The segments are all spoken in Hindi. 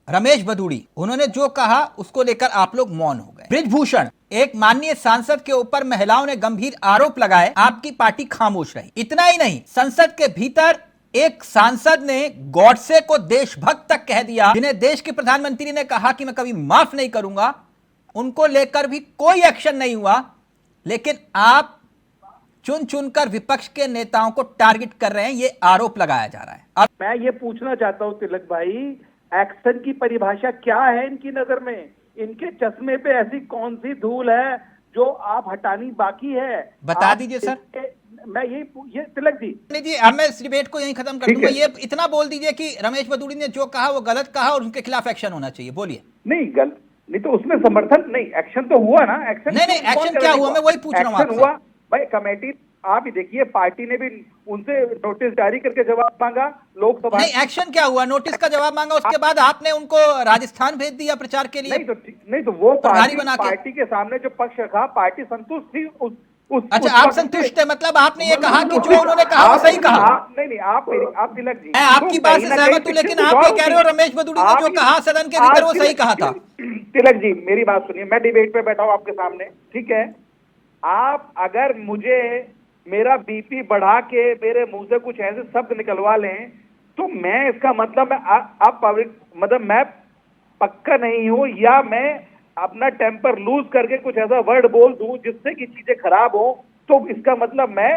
रमेश भदौड़ी, उन्होंने जो कहा उसको लेकर आप लोग मौन हो गए। बृजभूषण, एक माननीय सांसद के ऊपर महिलाओं ने गंभीर आरोप लगाए, आपकी पार्टी खामोश रही। इतना ही नहीं, संसद के भीतर एक सांसद ने गॉडसे को देशभक्त तक कह दिया, जिन्हें देश के प्रधानमंत्री ने कहा कि मैं कभी माफ नहीं करूंगा। उनको लेकर भी कोई एक्शन नहीं हुआ, लेकिन आप चुन चुनकर विपक्ष के नेताओं को टारगेट कर रहे हैं, ये आरोप लगाया जा रहा है। अब मैं ये पूछना चाहता हूं तिलक भाई, एक्शन की परिभाषा क्या है इनकी नजर में? इनके चश्मे पे ऐसी कौन सी धूल है जो आप हटानी बाकी है? बता दीजिए सर। मैं ये तिलक जी, अब मैं इस डिबेट को यहीं खत्म कर दूंगा। ये इतना बोल दीजिए कि रमेश भदौड़ी ने जो कहा वो गलत कहा और उनके खिलाफ एक्शन होना चाहिए। बोलिए। नहीं तो उसमें समर्थन नहीं, एक्शन तो हुआ ना। एक्शन नहीं, एक्शन क्या हुआ, मैं वही पूछ रहा हूँ आपसे। हुआ भाई, कमेटी आप ही देखिए, पार्टी ने भी उनसे नोटिस जारी करके जवाब मांगा लोकसभा। नहीं, एक्शन क्या हुआ? नोटिस का जवाब मांगा, उसके बाद आपने उनको राजस्थान भेज दिया प्रचार के लिए। नहीं तो वो पार्टी के सामने जो पक्ष रखा, पार्टी संतुष्ट थी अच्छा, आप संतुष्ट है, मतलब आपने ये कहा कि जो उन्होंने कहा वो सही कहा। नहीं, आप तिलक जी, मैं आपकी बात से सहमत हूं, लेकिन आप ये कह रहे हो रमेश भदौड़ी ने जो कहा सदन के भीतर वो सही कहा था। तिलक जी, मेरी बात सुनिए, मैं डिबेट पे बैठा हूं आपके सामने, ठीक है? आप अगर मुझे मेरा बीपी बढ़ा के मेरे मुंह से कुछ ऐसे शब्द निकलवा लें तो मैं इसका मतलब मैं पक्का नहीं हूं, या मैं अपना टेम्पर लूज करके कुछ ऐसा वर्ड बोल दूं जिससे कि चीजें खराब हो, तो इसका मतलब मैं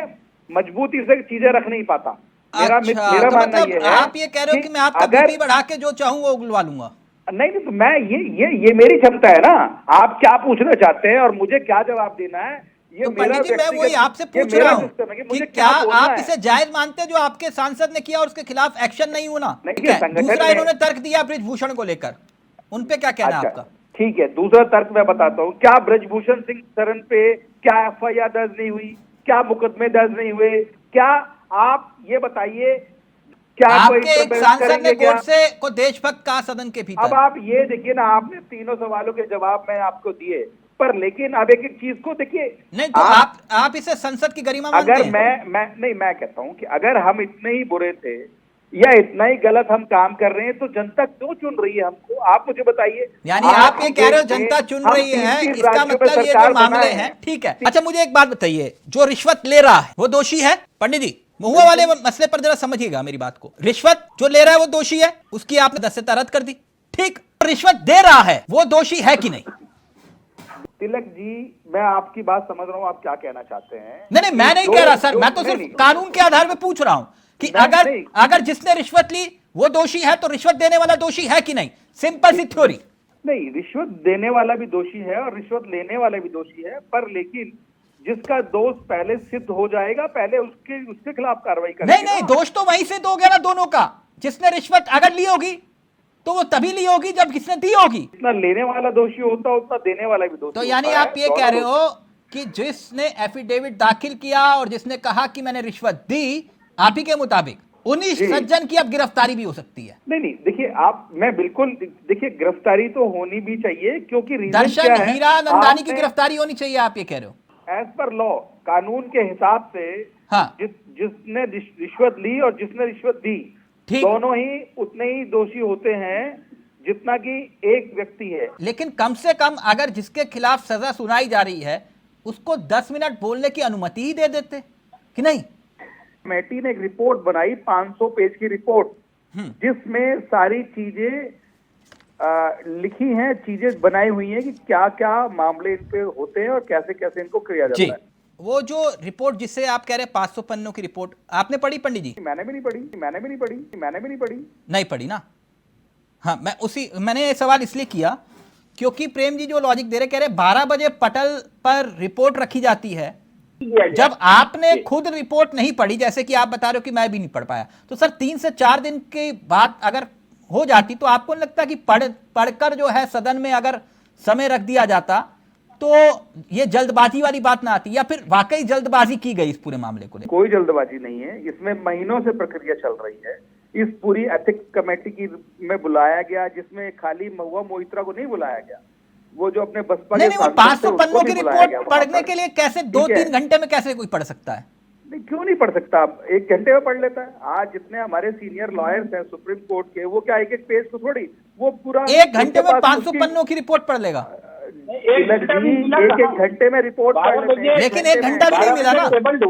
मजबूती से चीजें रख नहीं पाता। मेरा तो मानना ये है, आप ये कह रहे हो कि मैं आपका बीपी बढ़ा के जो चाहूं वो उगलवा लूंगा। नहीं तो मैं ये मेरी क्षमता है ना। आप क्या पूछना चाहते हैं और मुझे क्या जवाब देना है, ये तो पंडित जी, मैं वही आपसे पूछ रहा हूँ कि क्या आप इसे जायज मानते हैं जो आपके सांसद ने किया और उसके खिलाफ एक्शन नहीं होना? दूसरा इन्होंने तर्क दिया बृजभूषण को लेकर, उन पे क्या कहना है आपका? ठीक है, दूसरा तर्क मैं बताता हूँ। क्या बृजभूषण सिंह शरण पे क्या एफआईआर दर्ज नहीं हुई? क्या मुकदमे दर्ज नहीं हुए? क्या आप ये बताइए, क्या आपके एक सांसद ने गॉडसे को देशभक्त कहा सदन के भीतर? अब आप ये देखिए ना, आपने तीनों सवालों के जवाब मैं आपको दिए, पर लेकिन अब एक चीज को देखिए। नहीं तो आप इसे संसद की गरिमा मानते हैं? अगर मैं कहता हूं कि अगर हम इतने ही बुरे थे या इतना ही गलत हम काम कर रहे हैं तो जनता क्यों चुन रही है हमको? आप मुझे बताइए। यानी आप ये कह रहे हो जनता चुन रही है, इसका मतलब ये जो मामले हैं, ठीक है। अच्छा, मुझे एक बात बताइए, जो रिश्वत ले रहा है वो दोषी है? पंडित जी, महुआ वाले मसले पर जरा समझिएगा मेरी बात को। रिश्वत जो ले रहा है वो दोषी है, उसकी आपने 10 से रद्द कर दी, ठीक। रिश्वत दे रहा है वो दोषी है कि नहीं? तिलक जी, मैं आपकी बात समझ रहा हूं, आप क्या कहना चाहते हैं। नहीं, मैं नहीं कह रहा सर, मैं तो सिर्फ कानून के आधार पर पूछ रहा हूं कि अगर जिसने रिश्वत ली वो दोषी है तो रिश्वत देने वाला दोषी है कि नहीं? सिंपल सी थ्योरी। नहीं, रिश्वत देने वाला भी दोषी है और रिश्वत लेने वाला भी दोषी है, पर लेकिन जिसका दोष पहले सिद्ध हो जाएगा, पहले उसके खिलाफ कार्रवाई करेंगे। नहीं, दोष तो वहीं सिद्ध हो गया ना दोनों का। जिसने रिश्वत अगर ली होगी तो वो तभी ली होगी जब किसने दी होगी। जितना लेने वाला दोषी होता है उतना देने वाला भी दोषी। तो यानी आप ये कह रहे हो कि जिसने एफिडेविट दाखिल किया और जिसने कहा कि मैंने रिश्वत दी, आप ही के मुताबिक 19 सज्जन की अब गिरफ्तारी भी हो सकती है? नहीं, देखिए मैं बिल्कुल, देखिए गिरफ्तारी तो होनी भी चाहिए, क्योंकि दर्शन हीरा नंदानी की गिरफ्तारी होनी चाहिए, आप ये कह रहे हो? एज पर लॉ, कानून के हिसाब से, हाँ, जिसने रिश्वत ली और जिसने रिश्वत दी, दोनों ही उतने ही दोषी होते हैं जितना कि एक व्यक्ति है। लेकिन कम से कम अगर जिसके खिलाफ सजा सुनाई जा रही है उसको 10 मिनट बोलने की अनुमति ही दे देते कि नहीं? कमेटी ने एक रिपोर्ट बनाई, 500 पेज की रिपोर्ट, जिसमें सारी चीजें लिखी हैं, चीजें बनाई हुई हैं कि क्या क्या मामले इन पे होते हैं और कैसे कैसे इनको किया जाता है। वो जो रिपोर्ट जिसे आप कह रहे हैं 500 पन्नों की रिपोर्ट, आपने पढ़ी पंडित जी? मैंने भी नहीं पढ़ी। नहीं पढ़ी ना? हाँ, मैंने ये सवाल इसलिए किया क्योंकि प्रेम जी जो लॉजिक दे रहे, कह रहे 12 बजे पटल पर रिपोर्ट रखी जाती है। जब आपने खुद रिपोर्ट नहीं पढ़ी, जैसे कि आप बता रहे हो कि मैं भी नहीं पढ़ पाया, तो सर 3 से 4 दिन के बाद अगर हो जाती तो आपको नहीं लगता कि पढ़कर जो है सदन में अगर समय रख दिया जाता तो ये जल्दबाजी वाली बात ना आती, या फिर वाकई जल्दबाजी की गई इस पूरे मामले को? कोई जल्दबाजी नहीं है, इसमें महीनों से प्रक्रिया चल रही है। इस पूरी एथिक्स कमेटी की में बुलाया गया, जिसमें खाली महुआ मोहित्रा को नहीं बुलाया गया, वो जो अपने बसपा नहीं, वो 500 पन्नों की रिपोर्ट पढ़ने के लिए कैसे 2-3 घंटे में कैसे कोई पढ़ सकता है? नहीं, क्यों नहीं पढ़ सकता? आप 1 घंटे में पढ़ लेता है। आज जितने हमारे सीनियर लॉयर्स हैं सुप्रीम कोर्ट के, वो क्या एक पेज को थोड़ी वो पूरा 1 घंटे में उसके पास 500 उसकी- पन्नों की रिपोर्ट पढ़ लेगा, तिलक जी, एक घंटे में रिपोर्ट पढ़ लेते हैं, लेकिन 1 घंटा भी नहीं मिला ना।